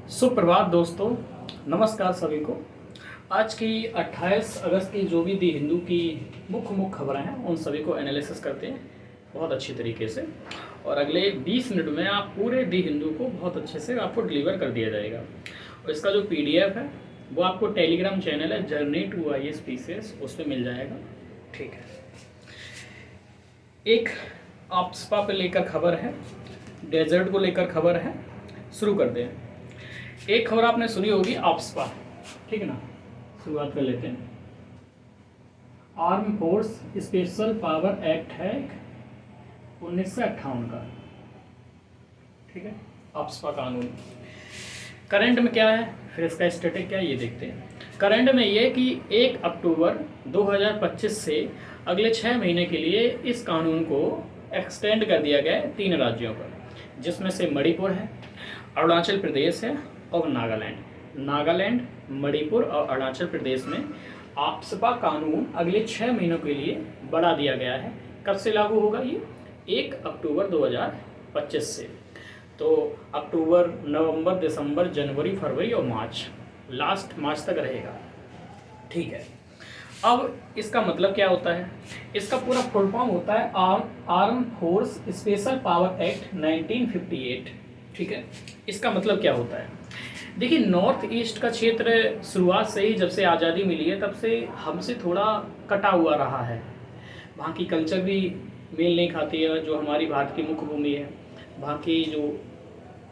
सुप्रभात दोस्तों, नमस्कार सभी को। आज की 28 अगस्त की जो भी दी हिंदू की मुख्य खबरें हैं उन सभी को एनालिसिस करते हैं बहुत अच्छी तरीके से, और अगले 20 मिनट में आप पूरे दी हिंदू को बहुत अच्छे से आपको डिलीवर कर दिया जाएगा। और इसका जो PDF है वो आपको टेलीग्राम चैनल है जर्नी टू IAS उस पर मिल जाएगा। ठीक है, एक आपस्पा पे लेकर खबर है, डेजर्ट को लेकर खबर है। शुरू करते हैं। एक खबर आपने सुनी होगी आपस्पा, ठीक है ना। शुरुआत कर लेते हैं। Arm force special power act है 1958 का, ठीक है, आपस्पा कानून। करंट में क्या है, फिर इसका स्टेटस क्या है ये देखते हैं। करंट में ये कि 1 अक्टूबर 2025 से अगले 6 महीने के लिए इस कानून को एक्सटेंड कर दिया गया है 3 राज्यों पर, जिसमें से मणिपुर है, अरुणाचल प्रदेश है और नागालैंड, मणिपुर और अरुणाचल प्रदेश में आपस्पा कानून अगले 6 महीनों के लिए बढ़ा दिया गया है। कब से लागू होगा ये? 1 अक्टूबर 2025 से। तो अक्टूबर, नवंबर, दिसंबर, जनवरी, फरवरी और मार्च, लास्ट मार्च तक रहेगा। ठीक है, अब इसका मतलब क्या होता है? इसका पूरा फुल फॉर्म होता है arm force special power act 1958। ठीक है, इसका मतलब क्या होता है? देखिए, नॉर्थ ईस्ट का क्षेत्र शुरुआत से ही, जब से आज़ादी मिली है तब से हमसे थोड़ा कटा हुआ रहा है। वहाँ की कल्चर भी मेल नहीं खाती है जो हमारी भारत की मुख्य भूमि है। वहाँ के जो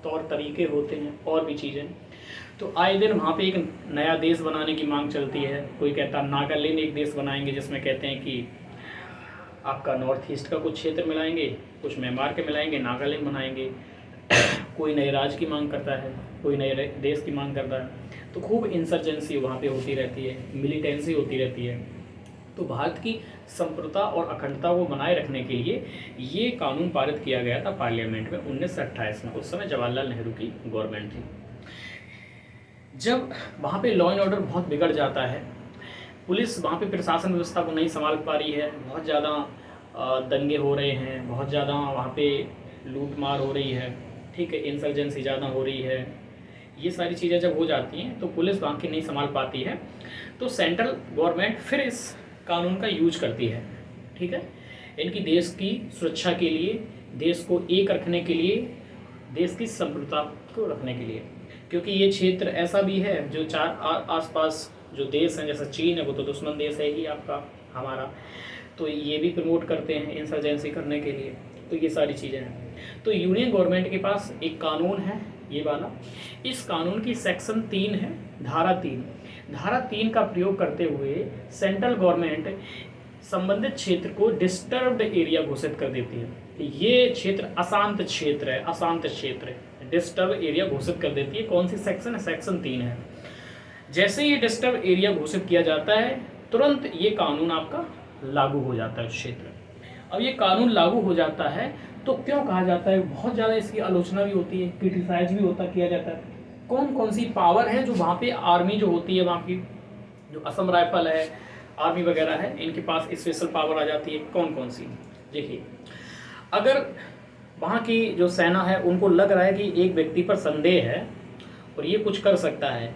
तौर तरीके होते हैं और भी चीज़ें, तो आए दिन वहाँ पे एक नया देश बनाने की मांग चलती है। कोई कहता है नागालैंड एक देश बनाएंगे, जिसमें कहते हैं कि आपका नॉर्थ ईस्ट का कुछ क्षेत्र मिलाएंगे, कुछ म्यांमार के मिलाएंगे, नागालैंड बनाएंगे। कोई नए राज्य की मांग करता है, कोई नए देश की मांग करता है। तो खूब इंसर्जेंसी वहाँ पे होती रहती है, मिलिटेंसी होती रहती है। तो भारत की संप्रभुता और अखंडता को बनाए रखने के लिए ये कानून पारित किया गया था पार्लियामेंट में 1928 में। उस समय जवाहरलाल नेहरू की गवर्नमेंट थी। जब वहाँ पे लॉ एंड ऑर्डर बहुत बिगड़ जाता है, पुलिस वहाँ पे प्रशासन व्यवस्था को नहीं संभाल पा रही है, बहुत ज़्यादा दंगे हो रहे हैं, बहुत ज़्यादा वहाँ पे लूट मार हो रही है, ठीक है, इंसर्जेंसी ज़्यादा हो रही है, ये सारी चीज़ें जब हो जाती हैं तो पुलिस वहाँ की नहीं संभाल पाती है। तो सेंट्रल गवर्नमेंट फिर इस कानून का यूज करती है, ठीक है, इनकी देश की सुरक्षा के लिए, देश को एक रखने के लिए, देश की संप्रभुता को रखने के लिए। क्योंकि ये क्षेत्र ऐसा भी है जो आसपास जो देश हैं, जैसा चीन है वो तो दुश्मन देश है ही आपका हमारा, तो ये भी प्रमोट करते हैं इंसर्जेंसी करने के लिए। तो ये सारी चीज़ें हैं। तो यूनियन गवर्नमेंट के पास एक कानून है ये वाला। इस कानून की सेक्शन 3 है, धारा 3 का प्रयोग करते हुए सेंट्रल गवर्नमेंट संबंधित क्षेत्र को डिस्टर्ब्ड एरिया घोषित कर देती है। ये क्षेत्र अशांत क्षेत्र है, डिस्टर्ब एरिया घोषित कर देती है। कौन सी सेक्शन है? सेक्शन 3 है। जैसे ये डिस्टर्ब एरिया घोषित किया जाता है, तुरंत ये कानून आपका लागू हो जाता है उस क्षेत्र। अब ये कानून लागू हो जाता है तो क्यों कहा जाता है? बहुत ज़्यादा इसकी आलोचना भी होती है, क्रिटिसाइज भी किया जाता है। कौन कौन सी पावर है जो वहाँ पे आर्मी जो होती है, वहाँ की जो असम राइफल है, आर्मी वगैरह है, इनके पास स्पेशल पावर आ जाती है। कौन कौन सी? देखिए, अगर वहाँ की जो सेना है उनको लग रहा है कि एक व्यक्ति पर संदेह है और ये कुछ कर सकता है,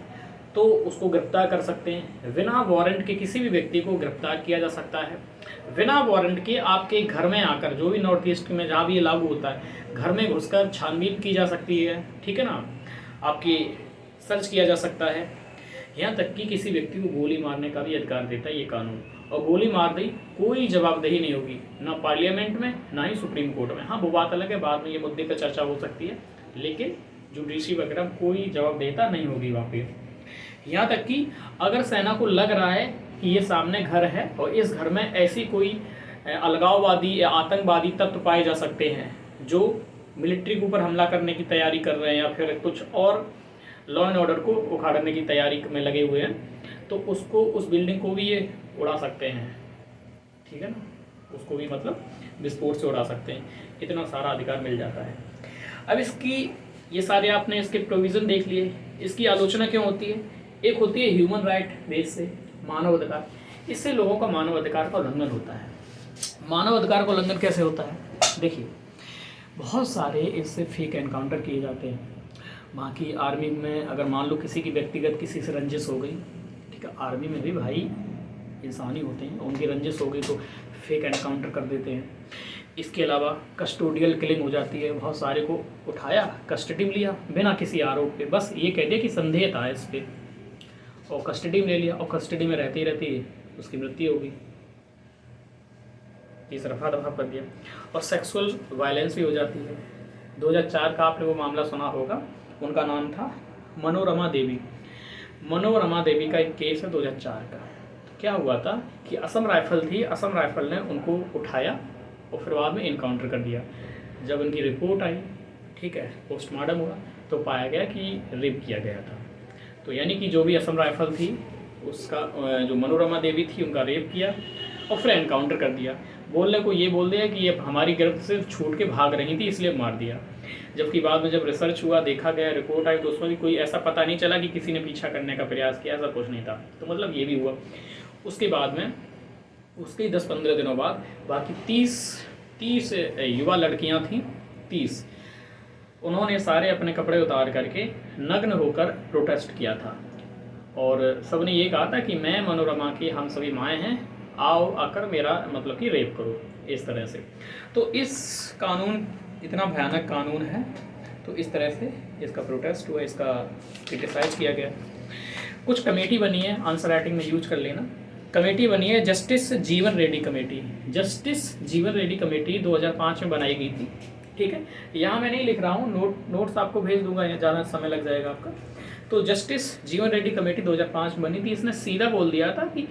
तो उसको गिरफ्तार कर सकते हैं। बिना वारंट के किसी भी व्यक्ति को गिरफ्तार किया जा सकता है। बिना वारंट के आपके घर में आकर, जो भी नॉर्थ ईस्ट में जहाँ भी ये लागू होता है, घर में घुसकर छानबीन की जा सकती है, ठीक है ना, आपकी सर्च किया जा सकता है। यहाँ तक कि किसी व्यक्ति को गोली मारने का भी अधिकार देता है ये कानून। और गोली मार दी, कोई जवाबदेही नहीं होगी, ना पार्लियामेंट में ना ही सुप्रीम कोर्ट में। हाँ, वो बात अलग है, बाद में ये मुद्दे पर चर्चा हो सकती है, लेकिन जुडिशरी वगैरह कोई जवाबदेहिता नहीं होगी वहाँ पे। यहाँ तक कि अगर सेना को लग रहा है कि ये सामने घर है और इस घर में ऐसी कोई अलगाववादी या आतंकवादी तत्व पाए जा सकते हैं जो मिलिट्री के ऊपर हमला करने की तैयारी कर रहे हैं या फिर कुछ और लॉ एंड ऑर्डर को उखाड़ने की तैयारी में लगे हुए हैं, तो उसको, उस बिल्डिंग को भी ये उड़ा सकते हैं, ठीक है ना, उसको भी मतलब विस्फोट से उड़ा सकते हैं। इतना सारा अधिकार मिल जाता है। अब इसकी ये सारे आपने इसके प्रोविज़न देख लिए। इसकी आलोचना क्यों होती है? एक होती है ह्यूमन राइट बेस से, मानव अधिकार। इससे लोगों का मानव अधिकार का उल्लंघन होता है। मानव अधिकार का उल्लंघन कैसे होता है? देखिए, बहुत सारे इससे फेक एनकाउंटर किए जाते हैं, वहाँ की आर्मी में अगर मान लो किसी की व्यक्तिगत किसी से रंजिश हो गई, ठीक है, आर्मी में भी भाई इंसान ही होते हैं, उनकी रंजिश हो गई तो फेक एनकाउंटर कर देते हैं। इसके अलावा कस्टोडियल किलिंग हो जाती है, बहुत सारे को उठाया, कस्टडी में लिया बिना किसी आरोप पे, बस ये कह दिया कि संदेह था इस पर, और कस्टडी में ले लिया, और कस्टडी में रहते ही रहती उसकी मृत्यु हो गई, इस रफा दफा कर दिया। और सेक्सुअल वायलेंस भी हो जाती है। 2004 का आपने वो मामला सुना होगा, उनका नाम था मनोरमा देवी। मनोरमा देवी का एक केस है 2004 का। क्या हुआ था कि असम राइफल थी, असम राइफल ने उनको उठाया और फिर बाद में इनकाउंटर कर दिया। जब उनकी रिपोर्ट आई, ठीक है, पोस्टमार्टम हुआ, तो पाया गया कि रेप किया गया था। तो यानी कि जो भी असम राइफल थी उसका जो मनोरमा देवी थी उनका रेप किया और फिर एनकाउंटर कर दिया। बोलने को ये बोल दिया कि ये हमारी गिरफ्त से छूट के भाग रही थी इसलिए मार दिया। जबकि बाद में जब रिसर्च हुआ, देखा गया, रिपोर्ट आई, तो उसमें भी कोई ऐसा पता नहीं चला कि किसी ने पीछा करने का प्रयास किया, ऐसा कुछ नहीं था। तो मतलब ये भी हुआ। उसके बाद में उसके 10-15 दिनों बाद बाकी 30 युवा लड़कियां थीं, 30, उन्होंने सारे अपने कपड़े उतार करके नग्न होकर प्रोटेस्ट किया था और सबने ये कहा था कि मैं मनोरमा की हम सभी माएँ हैं, आओ आकर मेरा मतलब कि रेप करो, इस तरह से। तो इस कानून, इतना भयानक कानून है, तो इस तरह से इसका प्रोटेस्ट हुआ, इसका क्रिटिसाइज किया गया। कुछ कमेटी बनी है, आंसर राइटिंग में यूज कर लेना। कमेटी बनी है जस्टिस जीवन रेड्डी कमेटी। जस्टिस जीवन रेड्डी कमेटी 2005 में बनाई गई थी, ठीक है। यहाँ मैं नहीं लिख रहा हूँ, नोट्स आपको भेज दूंगा, यहाँ ज़्यादा समय लग जाएगा आपका। तो जस्टिस जीवन रेड्डी कमेटी 2005 में बनी थी। इसने सीधा बोल दिया था कि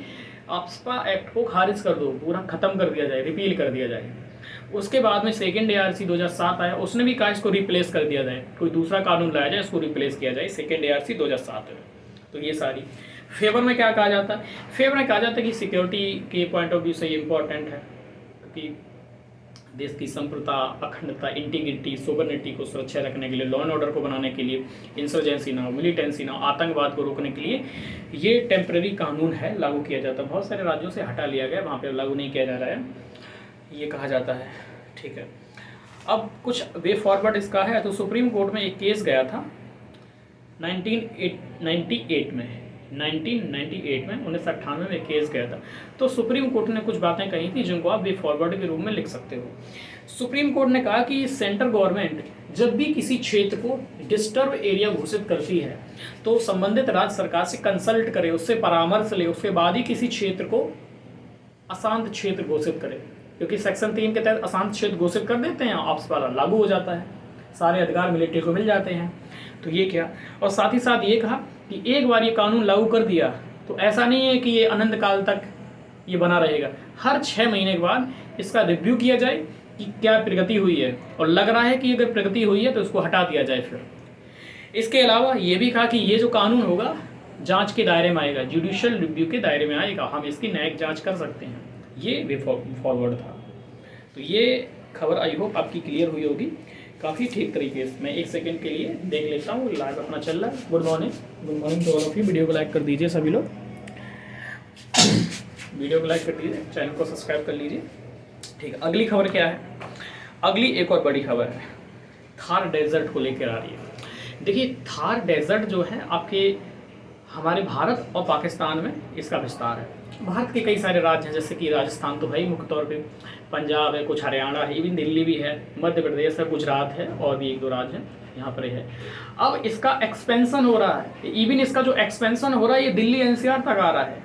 आफ्स्पा एक्ट को खारिज कर दो, पूरा ख़त्म कर दिया जाए, रिपील कर दिया जाए। उसके बाद में सेकेंड ARC 2007 आया, उसने भी कहा इसको रिप्लेस कर दिया जाए, कोई दूसरा कानून लाया जाए, इसको रिप्लेस किया जाए, सेकेंड ARC 2007 में। तो ये सारी फेवर में क्या कहा जाता है? फेवर में कहा जाता है कि सिक्योरिटी के पॉइंट ऑफ व्यू से ये इंपॉर्टेंट है कि देश की संप्रभुता, अखंडता, इंटीग्रिटी, सोवरेनिटी को सुरक्षा रखने के लिए, लॉ एंड ऑर्डर को बनाने के लिए, इंसर्जेंसी ना हो, मिलिटेंसी ना हो, आतंकवाद को रोकने के लिए ये टेम्पररी कानून है, लागू किया जाता है। बहुत सारे राज्यों से हटा लिया गया, वहाँ पे लागू नहीं किया जा रहा है, ये कहा जाता है, ठीक है। अब कुछ वे फॉरवर्ड इसका है। तो सुप्रीम कोर्ट में एक केस गया था 1998 में 1998 में केस गया था। तो सुप्रीम कोर्ट ने कुछ बातें कही थी जिनको आप वे फॉरवर्ड के रूप में लिख सकते हो। सुप्रीम कोर्ट ने कहा कि सेंट्रल गवर्नमेंट जब भी किसी क्षेत्र को डिस्टर्ब एरिया घोषित करती है तो संबंधित राज्य सरकार से कंसल्ट करे, उससे परामर्श ले, उसके बाद ही किसी क्षेत्र को अशांत क्षेत्र घोषित करे। क्योंकि सेक्शन 3 के तहत अशांत क्षेत्र घोषित कर देते हैं, आपस वाला लागू हो जाता है, सारे अधिकार मिलिट्री को मिल जाते हैं। तो ये क्या, और साथ ही साथ ये कहा कि एक बार ये कानून लागू कर दिया तो ऐसा नहीं है कि ये अनंत काल तक ये बना रहेगा। हर 6 महीने के बाद इसका रिव्यू किया जाए कि क्या प्रगति हुई है, और लग रहा है कि अगर प्रगति हुई है तो इसको हटा दिया जाए फिर। इसके अलावा ये भी कहा कि ये जो कानून होगा जांच के दायरे में आएगा, जुडिशियल रिव्यू के दायरे में आएगा, हम इसकी न्यायिक जांच कर सकते हैं। ये वे फॉरवर्ड था। तो ये खबर आई होप आपकी क्लियर हुई होगी काफ़ी ठीक तरीके से। मैं 1 सेकंड के लिए देख लेता हूँ, लाइव अपना चल रहा है। Good morning to all of you. Video को लाइक कर दीजिए सभी लोग, वीडियो को लाइक कर दीजिए, चैनल को सब्सक्राइब कर लीजिए, ठीक है। अगली खबर क्या है? अगली एक और बड़ी खबर है, थार डेजर्ट को लेकर आ रही है। देखिए, थार डेजर्ट जो है आपके हमारे भारत और पाकिस्तान में इसका विस्तार है। भारत के कई सारे राज्य हैं, जैसे कि राजस्थान तो है ही मुख्य तौर पे, पंजाब है, कुछ हरियाणा है, इवन दिल्ली भी है, मध्य प्रदेश है, गुजरात है, और भी 1-2 राज्य हैं यहाँ पर है। अब इसका एक्सपेंशन हो रहा है, इवन इसका जो एक्सपेंशन हो रहा है ये दिल्ली NCR तक आ रहा है।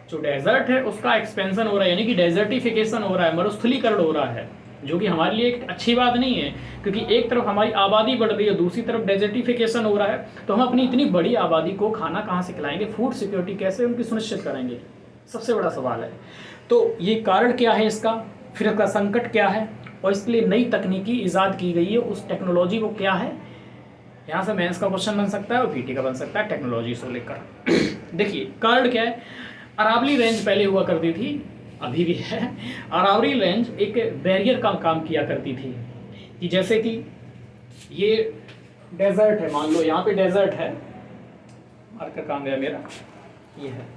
जो डेजर्ट है उसका एक्सपेंशन हो रहा है, यानी कि डेजर्टिफिकेशन हो रहा है, मरुस्थलीकरण हो रहा है, जो कि हमारे लिए एक अच्छी बात नहीं है। क्योंकि एक तरफ हमारी आबादी बढ़ रही है, दूसरी तरफ डेजर्टिफिकेशन हो रहा है, तो हम अपनी इतनी बड़ी आबादी को खाना कहाँ से खिलाएंगे, फूड सिक्योरिटी कैसे उनकी सुनिश्चित करेंगे, सबसे बड़ा सवाल है। तो ये कारण क्या है इसका, फिर इसका संकट क्या है, और इसके लिए नई तकनीकी ईजाद की गई है, उस टेक्नोलॉजी को क्या है। यहाँ से मेंस का क्वेश्चन बन सकता है और पीटी का बन सकता है टेक्नोलॉजी से लेकर। देखिए, कारण क्या है? अरावली रेंज पहले हुआ करती थी, अभी भी है। अरावली रेंज एक बैरियर का काम किया करती थी, कि जैसे कि ये डेजर्ट है, मान लो यहाँ पे डेजर्ट है, मार्कर काम गया मेरा, ये है,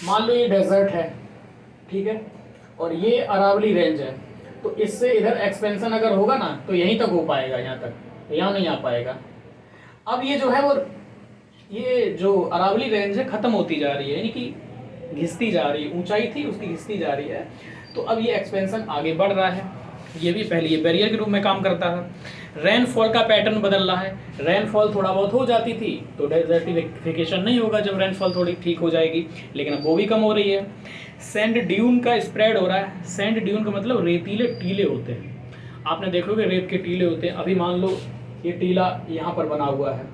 मान लो ये डेजर्ट है, ठीक है, और ये अरावली रेंज है। तो इससे इधर एक्सपेंशन अगर होगा ना तो यहीं तक हो पाएगा, यहाँ तक, यहाँ नहीं आ पाएगा। अब ये जो है वो ये जो अरावली रेंज है ख़त्म होती जा रही है, यानी कि घिसती जा रही है, ऊंचाई थी उसकी घिसती जा रही है। तो अब ये एक्सपेंशन आगे बढ़ रहा है। ये भी पहले ये बैरियर के रूप में काम करता है। रेनफॉल का पैटर्न बदल रहा है। रेनफॉल थोड़ा बहुत हो जाती थी तो डेजर्टिफिकेशन नहीं होगा जब रेनफॉल थोड़ी ठीक हो जाएगी, लेकिन अब वो भी कम हो रही है। सैंड ड्यून का स्प्रेड हो रहा है। सैंड ड्यून का मतलब रेतीले टीले होते हैं। आपने देखोगे रेत के टीले होते हैं। अभी मान लो ये टीला यहाँ पर बना हुआ है,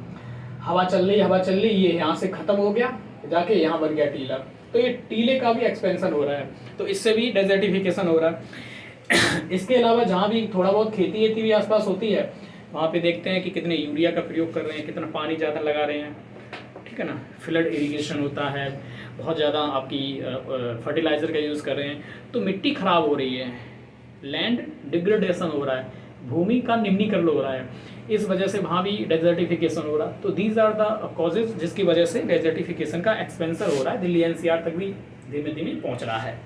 हवा चल रही, ये यहाँ से ख़त्म हो गया जाके यहाँ बन गया टीला, तो ये टीले का भी एक्सपेंशन हो रहा है, तो इससे भी डेजर्टिफिकेशन हो रहा है। इसके अलावा जहाँ भी थोड़ा बहुत खेती भी आसपास होती है, वहाँ पे देखते हैं कि कितने यूरिया का प्रयोग कर रहे हैं, कितना पानी ज़्यादा लगा रहे हैं, ठीक है ना। फ्लड इरिगेशन होता है, बहुत ज़्यादा आपकी फर्टिलाइज़र का यूज़ कर रहे हैं, तो मिट्टी ख़राब हो रही है, लैंड डिग्रेडेशन हो रहा है, भूमि का निम्नीकरण हो रहा है, इस वजह से वहाँ भी डेजर्टिफिकेशन हो रहा है। तो दीज आर द कॉजेज जिसकी वजह से डेजर्टिफिकेशन का एक्सपेंशन हो रहा है, दिल्ली एनसीआर तक भी धीमे धीमे पहुँच रहा है।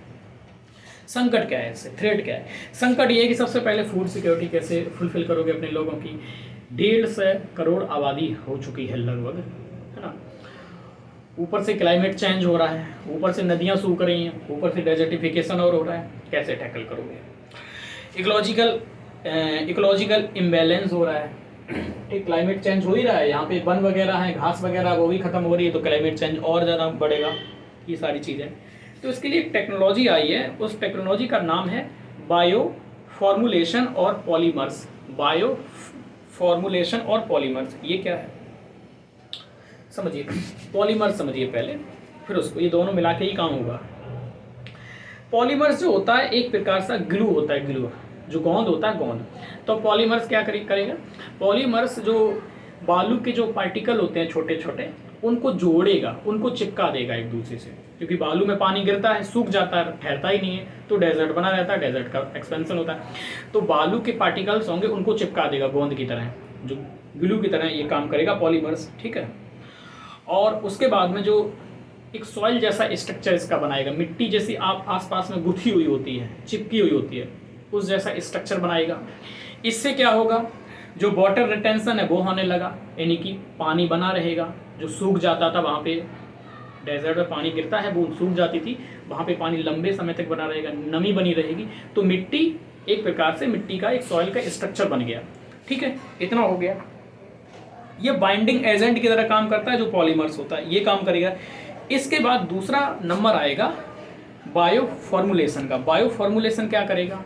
संकट क्या है इससे, थ्रेट क्या है? संकट ये है कि सबसे पहले फूड सिक्योरिटी कैसे फुलफिल करोगे अपने लोगों की। 150 करोड़ आबादी हो चुकी है लगभग, है ना। ऊपर से क्लाइमेट चेंज हो रहा है, ऊपर से नदियाँ सूख रही हैं, ऊपर से डेजर्टिफिकेशन और हो रहा है, कैसे टैकल करोगे? इकोलॉजिकल इम्बैलेंस हो रहा है, ठीक, क्लाइमेट चेंज हो ही रहा है, यहाँ पे वन वगैरह है, घास वगैरह वो भी खत्म हो रही है, तो क्लाइमेट चेंज और ज़्यादा बढ़ेगा, ये सारी चीज़ें। तो इसके लिए एक टेक्नोलॉजी आई है, उस टेक्नोलॉजी का नाम है बायो फॉर्मुलेशन और पॉलीमर्स। बायो फॉर्मुलेशन और पॉलीमर्स, ये क्या है समझिए। पॉलीमर्स समझिए पहले, फिर उसको, ये दोनों मिला के ही काम होगा। पॉलीमर्स जो होता है एक प्रकार सा ग्लू होता है, ग्लू जो गोंद होता है, गोंद। तो पॉलीमर्स क्या करेगा? पॉलीमर्स जो बालू के जो पार्टिकल होते हैं छोटे छोटे, उनको जोड़ेगा, उनको चिपका देगा एक दूसरे से, क्योंकि बालू में पानी गिरता है, सूख जाता है, ठहरता ही नहीं है, तो डेजर्ट बना रहता है, डेजर्ट का एक्सपेंशन होता है। तो बालू के पार्टिकल्स होंगे, उनको चिपका देगा गोंद की तरह, जो ग्लू की तरह ये काम करेगा पॉलीमर्स, ठीक है। और उसके बाद में जो एक सॉइल जैसा स्ट्रक्चर इसका बनाएगा, मिट्टी जैसी आप आसपास में गुथी हुई होती है, चिपकी हुई होती है, उस जैसा स्ट्रक्चर बनाएगा। इससे क्या होगा, जो वाटर रिटेंशन है वो होने लगा, यानी कि पानी बना रहेगा। जो सूख जाता था, वहाँ पे डेजर्ट में पानी गिरता है, बूंद सूख जाती थी, वहाँ पे पानी लंबे समय तक बना रहेगा, नमी बनी रहेगी, तो मिट्टी एक प्रकार से मिट्टी का एक सॉइल का स्ट्रक्चर बन गया, ठीक है। इतना हो गया। ये बाइंडिंग एजेंट की तरह काम करता है, जो पॉलीमर्स होता है, ये काम करेगा। इसके बाद दूसरा नंबर आएगा बायो फॉर्मुलेशन का। बायो फॉर्मुलेशन क्या करेगा?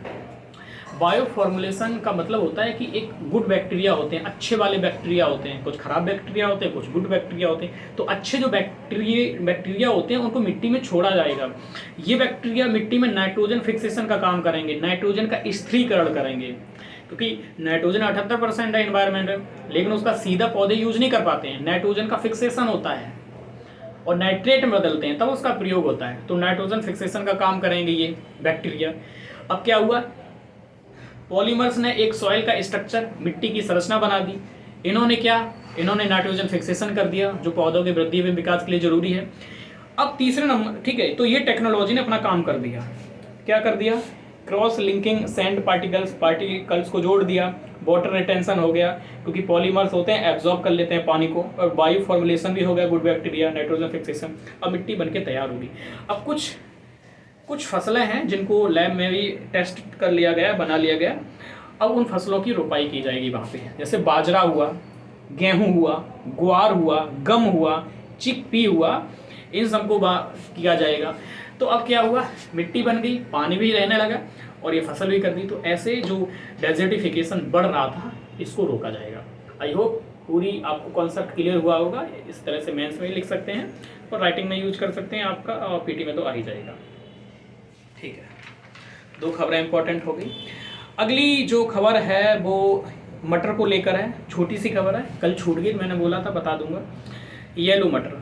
बायो फॉर्मुलेशन का मतलब होता है कि एक गुड बैक्टीरिया होते हैं, अच्छे वाले बैक्टीरिया होते हैं, कुछ खराब बैक्टीरिया होते हैं, कुछ गुड बैक्टीरिया होते हैं। तो अच्छे जो बैक्टीरिया होते हैं उनको मिट्टी में छोड़ा जाएगा। ये बैक्टीरिया मिट्टी में नाइट्रोजन फिक्सेशन का काम करेंगे, नाइट्रोजन का स्थिरीकरण करेंगे, क्योंकि नाइट्रोजन 78% है एनवायरमेंट में, लेकिन उसका सीधा पौधे यूज नहीं कर पाते हैं। नाइट्रोजन का फिक्सेशन होता है और नाइट्रेट में बदलते हैं, तब उसका प्रयोग होता है। तो नाइट्रोजन फिक्सेशन का काम करेंगे ये बैक्टीरिया। अब क्या हुआ, पॉलीमर्स ने एक सॉइल का स्ट्रक्चर, मिट्टी की संरचना बना दी। इन्होंने नाइट्रोजन फिक्सेशन कर दिया, जो पौधों की वृद्धि में विकास के लिए जरूरी है। अब तीसरे नंबर, ठीक है, तो ये टेक्नोलॉजी ने अपना काम कर दिया। क्या कर दिया? क्रॉस लिंकिंग सैंड पार्टिकल्स को जोड़ दिया, वाटर रिटेंशन हो गया, क्योंकि पॉलीमर्स होते हैं एब्जॉर्ब कर लेते हैं पानी को, और बायो फॉर्मुलेशन भी हो गया, गुड बैक्टीरिया, नाइट्रोजन फिक्सेशन। अब मिट्टी बनके तैयार होगी। अब कुछ फसलें हैं जिनको लैब में भी टेस्ट कर लिया गया, बना लिया गया। अब उन फसलों की रोपाई की जाएगी वहाँ पे, जैसे बाजरा हुआ, गेहूँ हुआ, ग्वार हुआ, गम हुआ, चिकपी हुआ, इन सबको किया जाएगा। तो अब क्या हुआ, मिट्टी बन गई, पानी भी रहने लगा और ये फसल भी कर दी। तो ऐसे जो डेजर्टिफिकेशन बढ़ रहा था, इसको रोका जाएगा। आई होप पूरी आपको कॉन्सेप्ट क्लियर हुआ होगा। इस तरह से मेंस में लिख सकते हैं और राइटिंग में यूज कर सकते हैं आपका, और पीटी में तो आ ही जाएगा, ठीक है। 2 खबरें इंपॉर्टेंट हो गई। अगली जो खबर है वो मटर को लेकर है, छोटी सी खबर है, कल छूट गई, मैंने बोला था बता दूंगा। येलो मटर,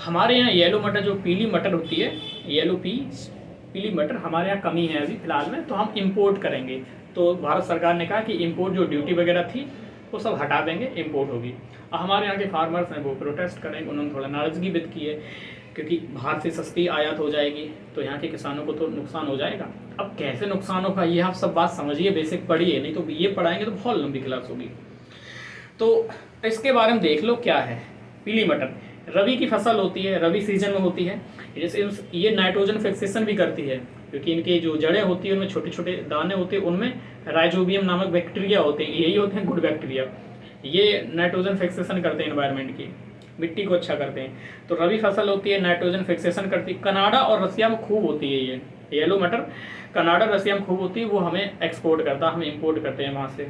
हमारे यहाँ येलो मटर जो पीली मटर होती है, येलो पीली मटर हमारे यहाँ कमी है अभी फिलहाल में, तो हम इंपोर्ट करेंगे। तो भारत सरकार ने कहा कि इंपोर्ट जो ड्यूटी वगैरह थी वो सब हटा देंगे, इंपोर्ट होगी। और हमारे यहाँ के फार्मर्स हैं वो प्रोटेस्ट करेंगे, उन्होंने थोड़ा नाराज़गी व्यक्त की है, क्योंकि बाहर से सस्ती आयात हो जाएगी तो यहाँ के किसानों को तो नुकसान हो जाएगा। अब कैसे नुकसान होगा ये आप सब बात समझिए, बेसिक पढ़िए, नहीं तो ये पढ़ाएंगे तो बहुत लंबी क्लास होगी। तो इसके बारे में देख लो क्या है। पीली मटर रबी की फसल होती है, रबी सीजन में होती है। जैसे ये नाइट्रोजन फिक्सेशन भी करती है, क्योंकि इनके जो जड़ें होती है उनमें छोटे छोटे दाने होते हैं, उनमें राइजोबियम नामक बैक्टीरिया होते हैं, यही होते हैं गुड बैक्टीरिया। ये नाइट्रोजन फिक्सेशन करते हैं एनवायरनमेंट की, मिट्टी को अच्छा करते हैं। तो रबी फसल होती है, नाइट्रोजन फिक्सेशन करती है। कनाडा और रसिया में खूब होती है ये येलो मटर, कनाडा रसिया में खूब होती है, वो हमें एक्सपोर्ट करता है, हम इंपोर्ट करते हैं वहाँ से।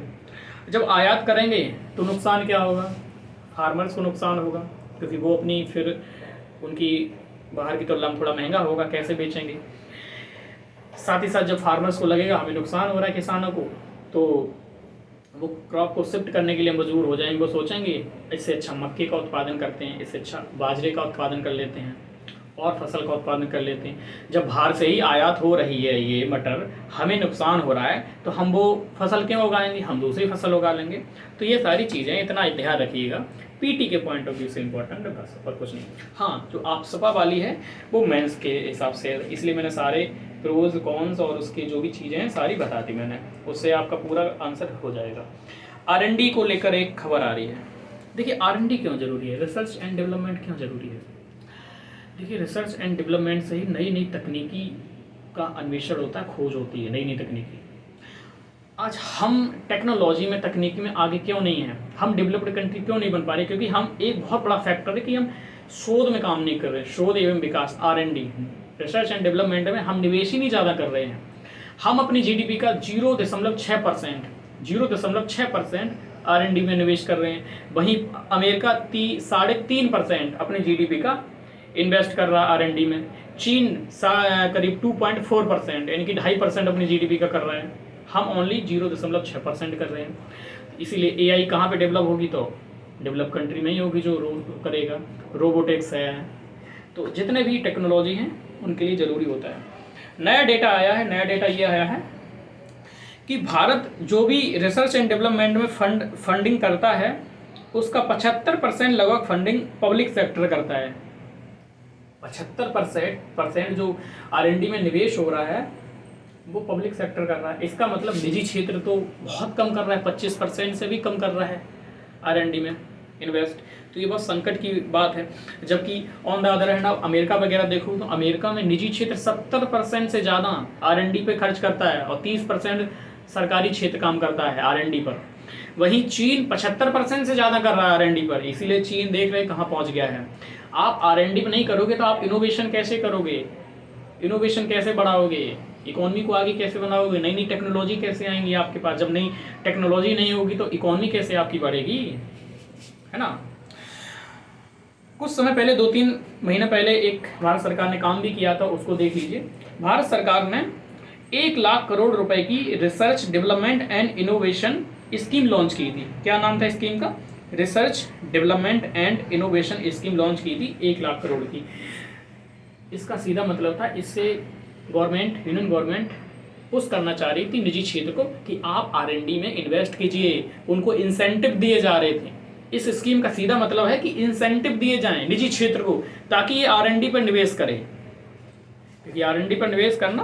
जब आयात करेंगे तो नुकसान क्या होगा, फार्मर्स को नुकसान होगा, क्योंकि वो अपनी फिर उनकी बाहर की तुलना में थोड़ा महंगा होगा, कैसे बेचेंगे। साथ ही साथ जब फार्मर्स को लगेगा हमें नुकसान हो रहा है किसानों को, तो वो क्रॉप को शिफ्ट करने के लिए मजबूर हो जाएंगे। वो सोचेंगे इससे अच्छा मक्के का उत्पादन करते हैं, इससे अच्छा बाजरे का उत्पादन कर लेते हैं और फसल का उत्पादन कर लेते हैं। जब बाहर से ही आयात हो रही है ये मटर, हमें नुकसान हो रहा है, तो हम वो फसल क्यों उगाएंगे, हम दूसरी फसल उगा लेंगे। तो ये सारी चीज़ें इतना ध्यान रखिएगा, पीटी के पॉइंट ऑफ व्यू से इम्पोर्टेंट है बस, और कुछ नहीं। हाँ, जो आपसपा वाली है वो मेंस के हिसाब से, इसलिए मैंने सारे प्रोज कॉन्स और उसकी जो भी चीज़ें हैं सारी बता दी मैंने, उससे आपका पूरा आंसर हो जाएगा। R&D को लेकर एक खबर आ रही है। देखिए R&D क्यों जरूरी है, रिसर्च एंड डेवलपमेंट क्यों जरूरी है। देखिए रिसर्च एंड डेवलपमेंट से ही नई नई तकनीकी का अन्वेषण होता है, खोज होती है नई नई तकनीकी। आज हम टेक्नोलॉजी में, तकनीकी में आगे क्यों नहीं हैं, हम डेवलप्ड कंट्री क्यों नहीं बन पा रहे, क्योंकि हम एक बहुत बड़ा फैक्टर है कि हम शोध में काम नहीं कर रहे। शोध एवं विकास R&D, रिसर्च एंड डेवलपमेंट में हम निवेश ही नहीं ज़्यादा कर रहे हैं। हम अपनी GDP का 0.6% R&D में निवेश कर रहे हैं। वहीं अमेरिका 3.5% अपने GDP का इन्वेस्ट कर रहा है R&D में। चीन करीब 2.4% यानी कि 2.5% अपनी GDP का कर रहा है। हम ओनली 0.6% कर रहे हैं। इसीलिए AI कहाँ पे डेवलप होगी, तो डेवलप कंट्री में ही होगी जो करेगा। रोबोटिक्स है, तो जितने भी टेक्नोलॉजी हैं उनके लिए ज़रूरी होता है। नया डेटा आया है, नया डेटा ये आया है कि भारत जो भी रिसर्च एंड डेवलपमेंट में फंडिंग करता है उसका 75% लगभग फंडिंग पब्लिक सेक्टर करता है। 75% जो R&D में निवेश हो रहा है वो पब्लिक सेक्टर कर रहा है। इसका मतलब निजी क्षेत्र तो बहुत कम कर रहा है, 25% से भी कम कर रहा है R&D में इन्वेस्ट। तो ये बहुत संकट की बात है। जबकि ऑन द अदर हैंड आप अमेरिका वगैरह देखो तो अमेरिका में निजी क्षेत्र 70% से ज़्यादा R&D पे खर्च करता है और 30% सरकारी क्षेत्र काम करता है R&D पर। वहीं चीन 75% से ज़्यादा कर रहा है R&D पर। इसीलिए चीन देख रहे कहाँ पहुँच गया है। आप R&D पे नहीं करोगे तो आप इनोवेशन कैसे करोगे, इनोवेशन कैसे बढ़ाओगे, इकोनॉमी को आगे कैसे बनाओगे, नई नई टेक्नोलॉजी कैसे आएंगी आपके पास। जब नई टेक्नोलॉजी नहीं होगी तो इकोनॉमी कैसे आपकी बढ़ेगी, है ना। कुछ समय पहले 2-3 महीने पहले एक भारत सरकार ने काम भी किया था, उसको देख लीजिए। भारत सरकार ने 1 लाख करोड़ रुपए की research development and innovation scheme launch की थी। क्या नाम था स्कीम का, research development and innovation scheme launch की थी 1 लाख करोड़ की। इसका सीधा मतलब था इससे गवर्नमेंट, यूनियन गवर्नमेंट पुश करना चाह रही थी निजी क्षेत्र को कि आप R&D में इन्वेस्ट कीजिए। उनको इंसेंटिव दिए जा रहे थे। इस स्कीम का सीधा मतलब है कि इंसेंटिव दिए जाएं निजी क्षेत्र को ताकि ये R&D पर निवेश करें, क्योंकि R&D पर निवेश करना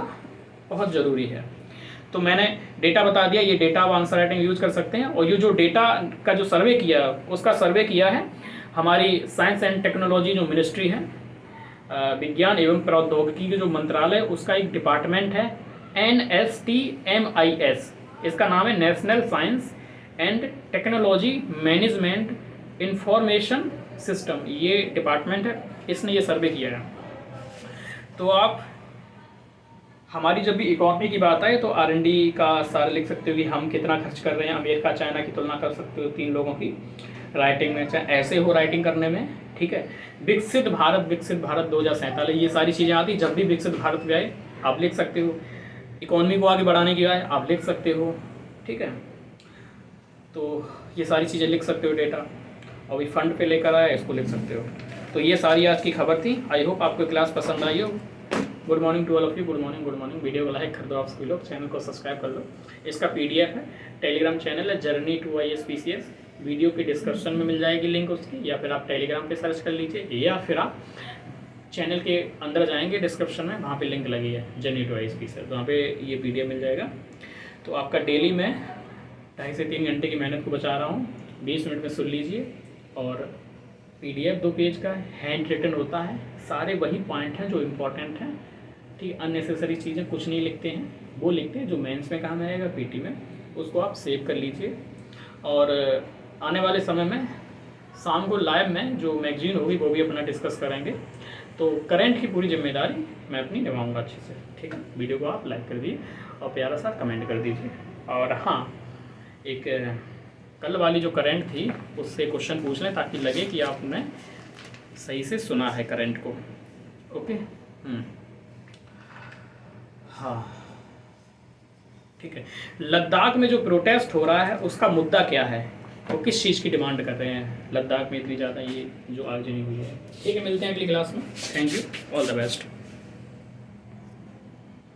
बहुत ज़रूरी है। तो मैंने डेटा बता दिया, ये डेटा आप आंसर राइटिंग यूज कर सकते हैं। और ये जो डेटा का जो सर्वे किया उसका सर्वे किया है हमारी साइंस एंड टेक्नोलॉजी जो मिनिस्ट्री है, विज्ञान एवं प्रौद्योगिकी के जो मंत्रालय, उसका एक डिपार्टमेंट है NSTMIS। इसका नाम है national science and technology management information system, ये डिपार्टमेंट है, इसने ये सर्वे किया है। तो आप हमारी जब भी इकोनॉमी की बात आए तो R&D का सारा लिख सकते हो कि हम कितना खर्च कर रहे हैं। अमेरिका चाइना की तुलना कर सकते हो 3 लोगों की राइटिंग में, चाहे ऐसे हो राइटिंग करने में, ठीक है। विकसित भारत 2047, ये सारी चीज़ें आती। जब भी विकसित भारत भी आए आप लिख सकते हो, इकोनॉमी को आगे बढ़ाने की आए आप लिख सकते हो, ठीक है। तो ये सारी चीज़ें लिख सकते हो डेटा, और भी फंड पे लेकर आए इसको लिख सकते हो। तो ये सारी आज की खबर थी। आई होप आपको क्लास पसंद आई हो। Good morning to all of you, good morning, good morning. Video को लाइक कर दो आप सभी लोग, चैनल को सब्सक्राइब कर लो। इसका PDF है, टेलीग्राम चैनल है जर्नी टू ISPCS, वीडियो के डिस्क्रिप्शन में मिल जाएगी लिंक उसकी, या फिर आप टेलीग्राम पे सर्च कर लीजिए, या फिर आप चैनल के अंदर जाएंगे डिस्क्रिप्शन में, वहाँ पे लिंक लगी है जर्नी टू ISPCS, वहाँ पे ये PDF मिल जाएगा। तो आपका डेली मैं 2.5 से 3 घंटे की मेहनत को बचा रहा हूँ, 20 मिनट में सुन लीजिए। और PDF 2 पेज का हैंड रिटन होता है, सारे वही पॉइंट हैं जो इम्पोर्टेंट हैं, ठीक। अननेसेसरी चीज़ें कुछ नहीं लिखते हैं, वो लिखते हैं जो मेंस में काम आएगा, PT में, उसको आप सेव कर लीजिए। और आने वाले समय में शाम को लाइव में जो मैगजीन होगी वो भी अपना डिस्कस करेंगे। तो करंट की पूरी जिम्मेदारी मैं अपनी निभाऊंगा अच्छे से, ठीक है। वीडियो को आप लाइक कर दीजिए और प्यारा सा कमेंट कर दीजिए। और हाँ, एक कल वाली जो करंट थी उससे क्वेश्चन पूछ लें ताकि लगे कि आपने सही से सुना है करंट को। ओके, हाँ ठीक है। लद्दाख में जो प्रोटेस्ट हो रहा है उसका मुद्दा क्या है, वो किस चीज़ की डिमांड कर रहे हैं लद्दाख में इतनी ज़्यादा ये जो आगजनी हुई है। ठीक है, मिलते हैं अगली क्लास में। Thank you, all the best.